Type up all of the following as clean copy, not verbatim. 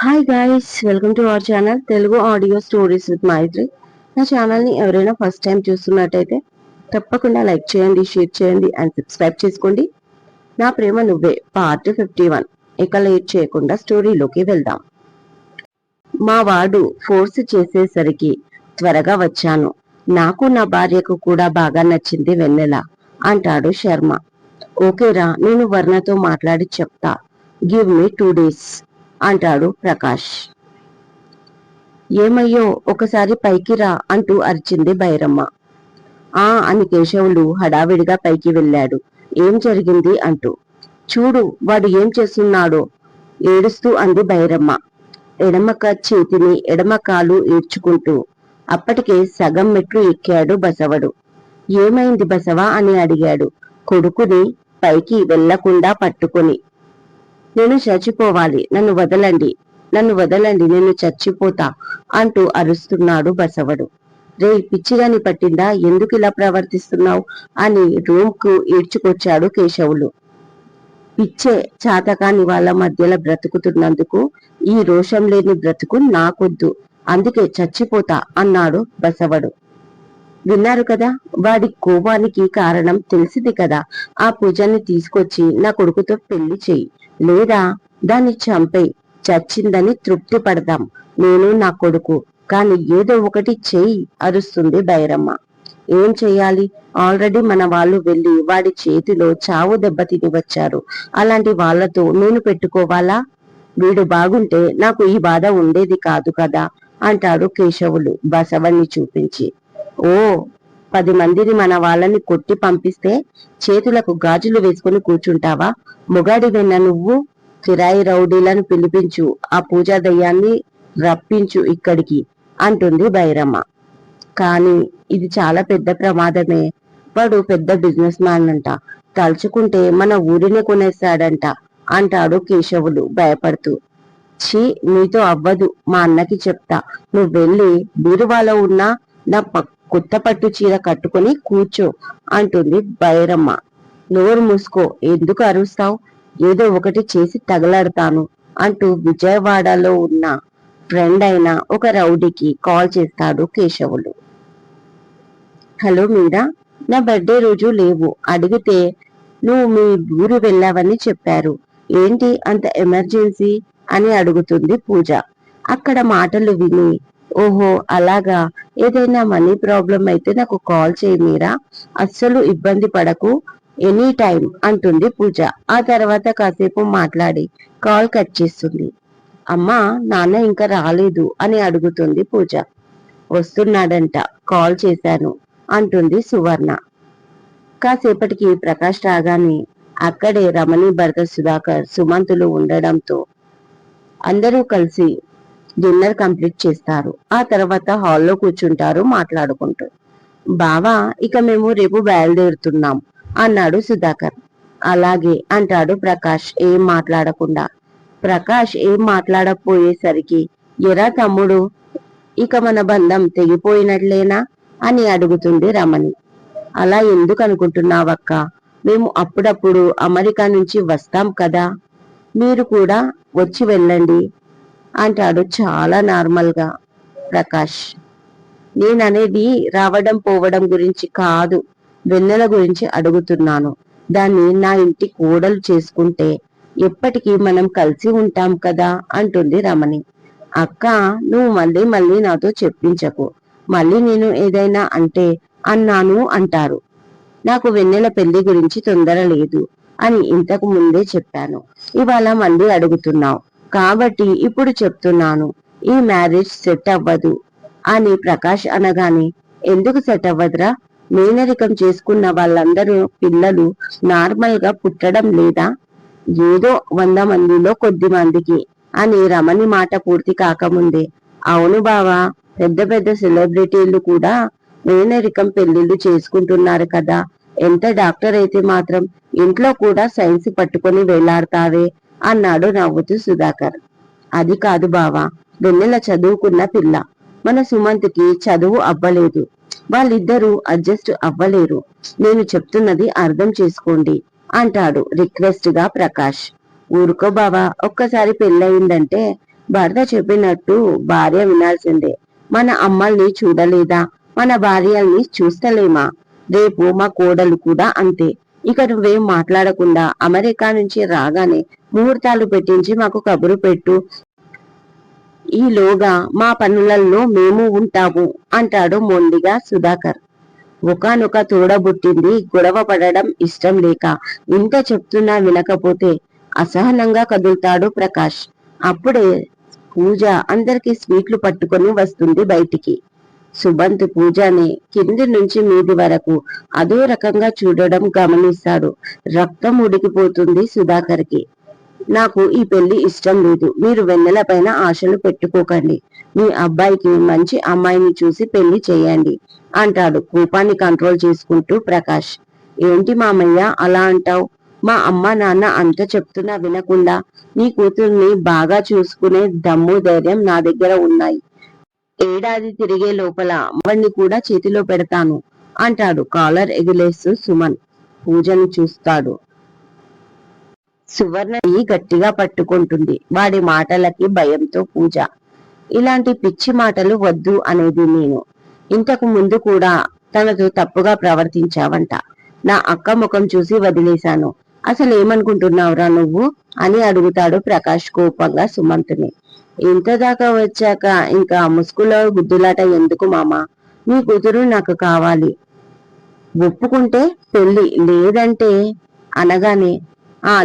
Hi guys, welcome to our channel Telugu audio stories with Maitri. నా ఛానల్ని ఎవరైనా ఫస్ట్ టైం చూస్తున్నట్టయితే తప్పకుండా లైక్ చేయండి, షేర్ చేయండి అండ్ సబ్స్క్రైబ్ చేసుకోండి. నా ప్రేమ నువ్వే పార్ట్ 51. ఇక లేట్ చేయకుండా స్టోరీలోకి వెళ్దాం. మా వాడు ఫోర్స్ చేసేసరికి త్వరగా వచ్చాను. నాకు నా భార్యకు కూడా బాగా నచ్చింది వెన్నెల అంటాడు శర్మ. ఓకేరా, నేను వర్ణతో మాట్లాడి చెప్తా. గివ్ మీ 2 days అంటాడు ప్రకాష్. ఏమయ్యో, ఒకసారి పైకి రా అంటూ అరిచింది భైరమ్మ. అని కేశవులు హడావిడిగా పైకి వెళ్ళాడు. ఏం జరిగింది అంటూ. చూడు వాడు ఏం చేస్తున్నాడో ఏడుస్తూ అంది భైరమ్మ. ఎడమ కాలు ఈడ్చుకుంటూ. అప్పటికే సగం మెట్లు ఎక్కాడు బసవడు. ఏమైంది బసవా అని అడిగాడు కొడుకుని పైకి వెళ్లకుండా పట్టుకుని. నేను చచ్చిపోవాలి, నన్ను వదలండి, నేను చచ్చిపోతా అంటూ అరుస్తున్నాడు బసవడు. రే, పిచ్చిగాని పట్టిందా, ఎందుకు ఇలా ప్రవర్తిస్తున్నావు అని రూమ్ కు ఈడ్చుకొచ్చాడు కేశవులు. పిచ్చే, చాతకాని వాళ్ళ మధ్యలో బ్రతుకుతున్నందుకు ఈ రోషం లేని బ్రతుకు నాకొద్దు, అందుకే చచ్చిపోతా అన్నాడు బసవడు. విన్నారు కదా, వాడి కోపానికి కారణం తెలిసింది కదా. ఆ పూజని తీసుకొచ్చి నా కొడుకుతో పెళ్లి చెయ్యి, లేదా దాన్ని చంపేయి. చచ్చిందని తృప్తి పడదాం నేను నా కొడుకు, కాని ఏదో ఒకటి చెయ్యి అరుస్తుంది భైరమ్మ. ఏం చెయ్యాలి? ఆల్రెడీ మన వాళ్ళు వెళ్లి వాడి చేతిలో చావు దెబ్బ తిని వచ్చారు. అలాంటి వాళ్లతో నేను పెట్టుకోవాలా? వీడు బాగుంటే నాకు ఈ బాధ ఉండేది కాదు కదా అంటాడు కేశవులు బసవన్ని చూపించి. ఓ, 10 మందిని మన వాళ్ళని కొట్టి పంపిస్తే చేతులకు గాజులు వేసుకుని కూర్చుంటావా? మొగాడివెన్న నువ్వు? కిరాయి రౌడీలను పిలిపించు, ఆ పూజా దయ్యాన్ని రప్పించు ఇక్కడికి అంటుంది భైరమ్మ. కానీ ఇది చాలా పెద్ద ప్రమాదమే. వాడు పెద్ద బిజినెస్ మ్యాన్ అంట, తలుచుకుంటే మన ఊరినే కొనేస్తాడంట అంటాడు కేశవులు భయపడుతూ. ఛీ, మీతో అవ్వదు, మా అన్నకి చెప్తా. నువ్వు వెళ్ళి బీరువాలో ఉన్న నా కొత్త పట్టు చీర కట్టుకుని కూర్చో అంటుంది భైరమ్మ. నోరు మూసుకో, ఎందుకు అరుస్తావు? ఏదో ఒకటి చేసి తగలడతాను అంటూ విజయవాడలో ఉన్న ఫ్రెండ్ అయిన ఒక రౌడీకి కాల్ చేస్తాడు కేశవులు. హలో మీరా, నా బర్త్డే రోజు లేవు, అడిగితే నువ్వు మీ ఊరు వెళ్ళావని చెప్పారు. ఏంటి అంత ఎమర్జెన్సీ అని అడుగుతుంది పూజ. అక్కడ మాటలు విని, ఓహో అలాగా, ఏదైనా మనీ ప్రాబ్లం అయితే నాకు కాల్ చేయి మీరా, అస్సలు ఇబ్బంది పడకు, ఎనీ టైం అంటుంది పూజ. ఆ తర్వాత కాసేపు మాట్లాడి కాల్ కట్ చేస్తుంది. అమ్మా, నాన్న ఇంకా రాలేదు అని అడుగుతుంది పూజ. వస్తున్నాడంట, కాల్ చేశాను అంటుంది సువర్ణ. కాసేపటికి ప్రకాష్ రాగానే అక్కడే రమణి భర్త సుధాకర్, సుమంతులు ఉండడంతో అందరూ కలిసి డిన్నర్ కంప్లీట్ చేస్తారు. ఆ తర్వాత హాల్లో కూర్చుంటారు మాట్లాడుకుంటూ. బావా, ఇక మేము రేపు బయలుదేరుతున్నాం అన్నాడు సుధాకర్. అలాగే అంటాడు ప్రకాష్ ఏం మాట్లాడకుండా. ప్రకాష్ ఏం మాట్లాడకపోయేసరికి, ఎరా తమ్ముడు, ఇక మన బంధం తెగిపోయినట్లేనా అని అడుగుతుంది రమణి. అలా ఎందుకు అనుకుంటున్నావక్క? మేము అప్పుడప్పుడు అమెరికా నుంచి వస్తాం కదా, మీరు కూడా వచ్చి వెళ్ళండి అంటాడు చాలా నార్మల్ గా ప్రకాష్. నేననేది రావడం పోవడం గురించి కాదు, వెన్నెల గురించి అడుగుతున్నాను. దాన్ని నా ఇంటి కోడలు చేసుకుంటే ఎప్పటికీ మనం కలిసి ఉంటాం కదా అంటుంది రమణి. అక్క, నువ్వు మళ్ళీ మళ్ళీ నాతో చెప్పించకు, మళ్ళీ నేను ఏదైనా అంటే అన్నాను అంటారు. నాకు వెన్నెల పెళ్లి గురించి తొందర లేదు అని ఇంతకు ముందే చెప్పాను. ఇవాళ మళ్ళీ అడుగుతున్నావు కాబట్టి ఇప్పుడు చెప్తున్నాను, ఈ మ్యారేజ్ సెట్ అవ్వదు అని ప్రకాష్ అనగానే, ఎందుకు సెట్ అవ్వదురా? మేనరికం చేసుకున్న వాళ్ళందరూ పిల్లలు నార్మల్ గా పుట్టడం లేదా? ఏదో 100 మందిలో కొద్ది మందికి అని రమణి మాట పూర్తి కాకముందే, అవును బావా, పెద్ద పెద్ద సెలబ్రిటీలు కూడా మేనరికం పెళ్లిళ్ళు చేసుకుంటున్నారు కదా, ఎంత డాక్టర్ అయితే మాత్రం ఇంట్లో కూడా సైన్స్ పట్టుకొని వేలాడతావే అన్నాడు నవ్వుతూ సుధాకర్. అది కాదు బావా, వెన్నెల చదువుకున్న పిల్ల, మన సుమంత్కి చదువు అవ్వలేదు, వాళ్ళిద్దరూ అడ్జస్ట్ అవ్వలేరు. నేను చెప్తున్నది అర్థం చేసుకోండి అంటాడు రిక్వెస్ట్ గా ప్రకాష్. ఊరుకో బావా, ఒక్కసారి పెళ్ళయిందంటే భర్త చెప్పినట్టు భార్య వినాల్సిందే. మన అమ్మల్ని చూడలేదా, మన భార్యల్ని చూస్తలేమా? రేపు మా కోడలు కూడా అంతే. ఇక నువ్వేం మాట్లాడకుండా అమెరికా నుంచి రాగానే ముహూర్తాలు పెట్టించి మాకు కబురు పెట్టు, ఈలోగా మా పనులలో మేము ఉంటాము అంటాడు మొండిగా సుధాకర్. ఒకనొక తోడబుట్టింది గొడవ పడడం ఇష్టం లేక ఇంత చెప్తున్నా వినకపోతే అసహనంగా కదులుతాడు ప్రకాష్. అప్పుడే పూజ అందరికి స్వీట్లు పట్టుకొని వస్తుంది బయటికి. సుబంత్ పూజని కింది నుంచి మీది వరకు అదో రకంగా చూడడం గమనిస్తాడు. రక్తం ఉడికిపోతుంది సుధాకర్కి. నాకు ఈ పెళ్లి ఇష్టం లేదు. మీరు వెన్నెల పైన ఆశలు పెట్టుకోకండి. మీ అబ్బాయికి మంచి అమ్మాయిని చూసి పెళ్లి చేయండి అంటాడు కోపాన్ని కంట్రోల్ చేసుకుంటూ ప్రకాష్. ఏంటి మామయ్య అలా అంటావు? మా అమ్మ నాన్న అంత చెప్తున్నా వినకుండా నీ కూతుర్ని బాగా చూసుకునే దమ్ము ధైర్యం నా దగ్గర ఉన్నాయి. ఏడాది తిరిగే లోపల అమ్మని కూడా చేతిలో పెడతాను అంటాడు కాలర్ ఎగిలేస్తూ సుమన్. పూజను చూస్తాడు. సువర్ణని గట్టిగా పట్టుకుంటుంది. వాడి మాటలకి భయంతో పూజ. ఇలాంటి పిచ్చి మాటలు వద్దు అనేది నేను. ఇంతకు ముందు కూడా తనతో తప్పుగా ప్రవర్తించావంట. నా అక్క ముఖం చూసి వదిలేశాను. అసలు ఏమనుకుంటున్నావురా నువ్వు అని అడుగుతాడు ప్రకాష్ కోపంగా సుమంత్ని. ఇంత దాకా వచ్చాక ఇంకా ముసుగులో గుద్దులాట ఎందుకు మామా? నీ కూతురు నాకు కావాలి. ఒప్పుకుంటే పెళ్లి, లేదంటే అనగానే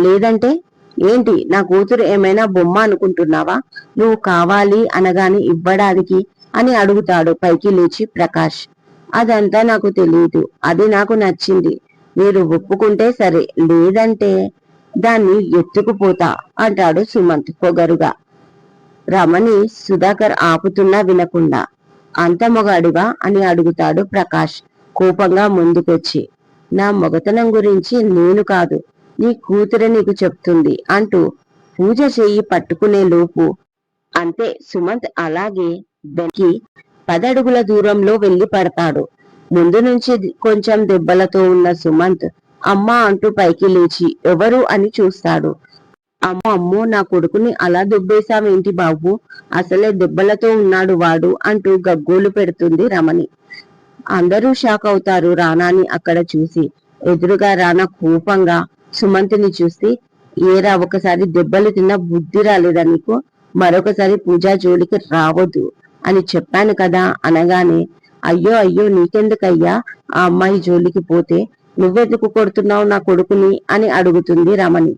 లేదంటే ఏంటి, నా కూతురు ఏమైనా బొమ్మ అనుకుంటున్నావా? నువ్వు కావాలి అనగానే ఇవ్వడానికి అని అడుగుతాడు పైకి లేచి ప్రకాష్. అదంతా నాకు తెలియదు. అది నాకు నచ్చింది. మీరు ఒప్పుకుంటే సరే, లేదంటే దాన్ని ఎత్తుకుపోతా అంటాడు సుమంత్ పొగరుగా. రమణి సుధాకర్ ఆపుతున్నా వినకుండా. అంత మొగాడివా అని అడుగుతాడు ప్రకాష్ కోపంగా ముందుకొచ్చి. నా మొగతనం గురించి నేను కాదు, నీ కూతురే నీకు చెప్తుంది అంటూ పూజ చెయ్యి పట్టుకునే లోపు అంతే సుమంత్ అలాగే వెనక్కి 10 అడుగుల దూరంలో వెళ్లి పడతాడు. ముందు నుంచి కొంచెం దెబ్బలతో ఉన్న సుమంత్ అమ్మా అంటూ పైకి లేచి ఎవరు అని చూస్తాడు. అమ్మో అమ్మో, నా కొడుకుని అలా దుబ్బేశావేంటి బాబు? అసలే దెబ్బలతో ఉన్నాడు వాడు అంటూ గగ్గోలు పెడుతుంది రమణి. అందరూ షాక్ అవుతారు రానాని అక్కడ చూసి. ఎదురుగా రానా కోపంగా సుమంత్ని చూసి, ఏరా ఒకసారి దెబ్బలు తిన్న బుద్ధి రాలేదా నీకు? మరొకసారి పూజా జోలికి రావద్దు అని చెప్పాను కదా అనగానే, అయ్యో అయ్యో నీకెందుకయ్యా ఆ అమ్మాయి జోలికి పోతే? నువ్వెందుకు కొడుతున్నావు నా కొడుకుని అని అడుగుతుంది రమణి.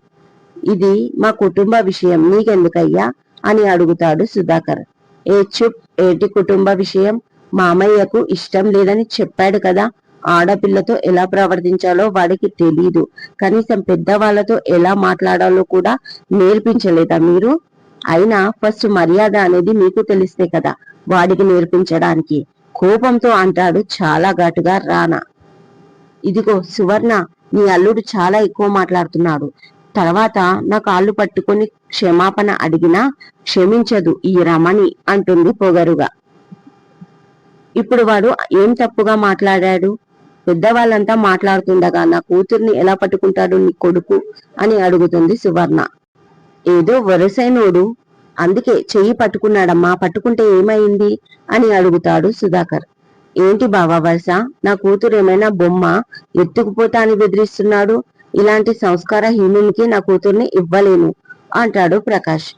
ఇది మా కుటుంబ విషయం, నీకెందుకయ్యా అని అడుగుతాడు సుధాకర్. చూప్, ఏటి కుటుంబ విషయం? మామయ్యకు ఇష్టం లేదని చెప్పాడు కదా. ఆడపిల్లతో ఎలా ప్రవర్తించాలో వాడికి తెలీదు. కనీసం పెద్దవాళ్లతో ఎలా మాట్లాడాలో కూడా నేర్పించలేదా మీరు? అయినా ఫస్ట్ మర్యాద అనేది మీకు తెలిస్తే కదా వాడికి నేర్పించడానికి, కోపంతో అంటాడు చాలా ఘాటుగా రానా. ఇదిగో సువర్ణ, నీ అల్లుడు చాలా ఎక్కువ మాట్లాడుతున్నాడు. తర్వాత నా కాళ్ళు పట్టుకొని క్షమాపణ అడిగినా క్షమించదు ఈ రమణి అంటుంది పొగరుగా. ఇప్పుడు వాడు ఏం తప్పుగా మాట్లాడాడు? పెద్దవాళ్ళంతా మాట్లాడుతుండగా నా కూతుర్ని ఎలా పట్టుకుంటాడు నీ కొడుకు అని అడుగుతుంది సువర్ణ. ఏదో వరసైనోడు, అందుకే చెయ్యి పట్టుకున్నాడమ్మా, పట్టుకుంటే ఏమైంది అని అడుగుతాడు సుధాకర్. ఏంటి బావా వరుస? నా కూతురు ఏమైనా బొమ్మ? ఎత్తుకుపోతా అని బెదిరిస్తున్నాడు. ఇలాంటి సంస్కారహీనునికి నా కూతుర్ని ఇవ్వలేను అంటాడు ప్రకాష్.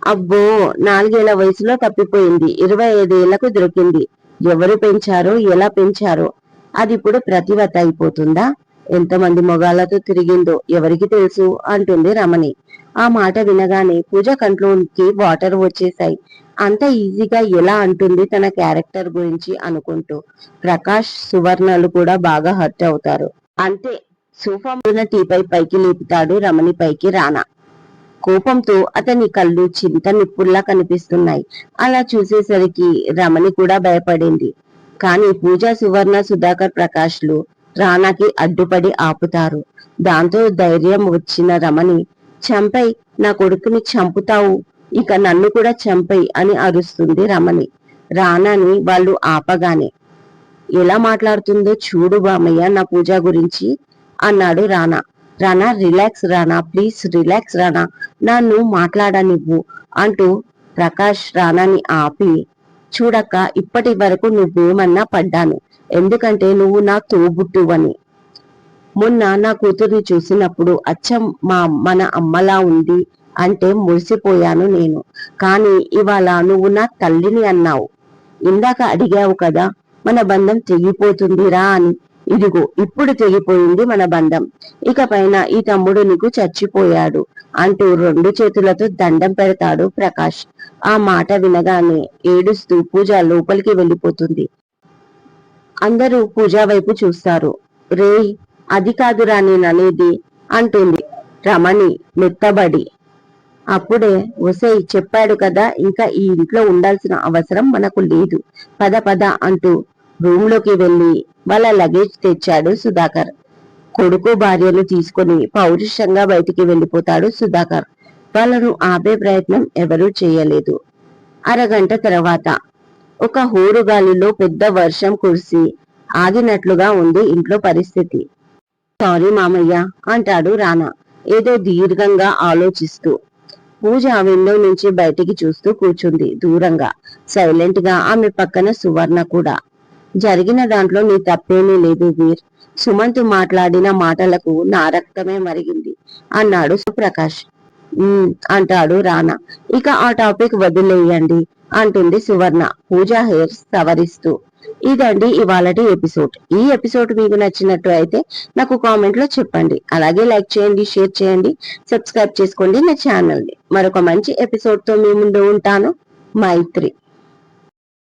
అబ్బో, 4 ఏళ్ల వయసులో తప్పిపోయింది, 25 ఏళ్లకు దొరికింది. ఎవరు పెంచారో ఎలా పెంచారో అది ఇప్పుడు ప్రతివత అయిపోతుందా? ఎంతమంది మొగాళ్లతో తిరిగిందో ఎవరికి తెలుసు అంటుంది రమణి. ఆ మాట వినగానే పూజ కంట్లోకి వాటర్ వచ్చేశాయి. అంత ఈజీగా ఎలా అంటుంది తన క్యారెక్టర్ గురించి అనుకుంటూ. ప్రకాష్ సువర్ణలు కూడా బాగా హర్ట్ అవుతారు. అంతే, సోఫా మీద టీపై పైకి లేపుతాడు రమణి పైకి రానా. కోపంతో అతని కళ్ళు చింత నిప్పుల్లా కనిపిస్తున్నాయి. అలా చూసేసరికి రమణి కూడా భయపడింది. కానీ పూజ, సువర్ణ, సుధాకర్, ప్రకాష్లు రానాకి అడ్డుపడి ఆపుతారు. దాంతో ధైర్యం వచ్చిన రమణి, చంపై, నా కొడుకుని చంపుతావు, ఇక నన్ను కూడా చంపై అని అరుస్తుంది రమణి. రానాని వాళ్ళు ఆపగానే, ఎలా మాట్లాడుతుందో చూడు బామయ్య నా పూజ గురించి అన్నాడు రానా. రానా రిలాక్స్ రానా, ప్లీజ్ రిలాక్స్ రానా, నన్ను మాట్లాడనివ్వు అంటూ ప్రకాష్ రానాని ఆపి, చూడక్క, ఇప్పటి వరకు నువ్వేమన్నా పడ్డాను, ఎందుకంటే నువ్వు నా తోబుట్టువని. మొన్న నా కూతుర్ని చూసినప్పుడు అచ్చం మన అమ్మలా ఉంది అంటే మురిసిపోయాను నేను. కానీ ఇవాళ నువ్వు నా తల్లిని అన్నావు. ఇందాక అడిగావు కదా మన బంధం తెగిపోతుందిరా అని. ఇదిగో ఇప్పుడు తెగిపోయింది మన బంధం. ఇక పైన ఈ తమ్ముడు నీకు చచ్చిపోయాడు అంటూ 2 చేతులతో దండం పెడతాడు ప్రకాష్. ఆ మాట వినగానే ఏడుస్తూ పూజ లోపలికి వెళ్ళిపోతుంది. అందరూ పూజ వైపు చూస్తారు. రేయ్, అది కాదురా నేననేది అంటుంది రమణి మెత్తబడి. అప్పుడే ఒసేయ్, చెప్పాడు కదా ఇంకా ఈ ఇంట్లో ఉండాల్సిన అవసరం మనకు లేదు, పద పద అంటూ రూమ్ లోకి వెళ్లి వాళ్ళ లగేజ్ తెచ్చాడు సుధాకర్. కొడుకు భార్యను తీసుకుని పౌరుషంగా బయటికి వెళ్ళిపోతాడు సుధాకర్. వాళ్ళను ఆపే ప్రయత్నం ఎవరూ చేయలేదు. అరగంట తర్వాత ఒక హోరుగాలిలో పెద్ద వర్షం కురిసి ఆగినట్లుగా ఉంది ఇంట్లో పరిస్థితి. సారీ మామయ్య అంటాడు రానా ఏదో దీర్ఘంగా ఆలోచిస్తూ. పూజ విండో నుంచి బయటికి చూస్తూ కూర్చుంది దూరంగా. సైలెంట్ గా ఆమె పక్కన సువర్ణ కూడా. జరిగిన దాంట్లో నీ తప్పేమీ లేదు వీర్. సుమంత్ మాట్లాడిన మాటలకు నా రక్తమే మరిగింది అన్నాడు ప్రకాష్. అంటాడు రానా. ఇక ఆ టాపిక్ వదిలేయండి అంటుంది సువర్ణ పూజ హెయిర్స్ సవరిస్తూ. ఇదండి ఇవాళటి ఎపిసోడ్. ఈ ఎపిసోడ్ మీకు నచ్చినట్టు అయితే నాకు కామెంట్ లో చెప్పండి. అలాగే లైక్ చేయండి, షేర్ చేయండి, సబ్స్క్రైబ్ చేసుకోండి నా ఛానల్ ని. మరొక మంచి ఎపిసోడ్ తో మీ ముందు ఉంటాను. మైత్రి.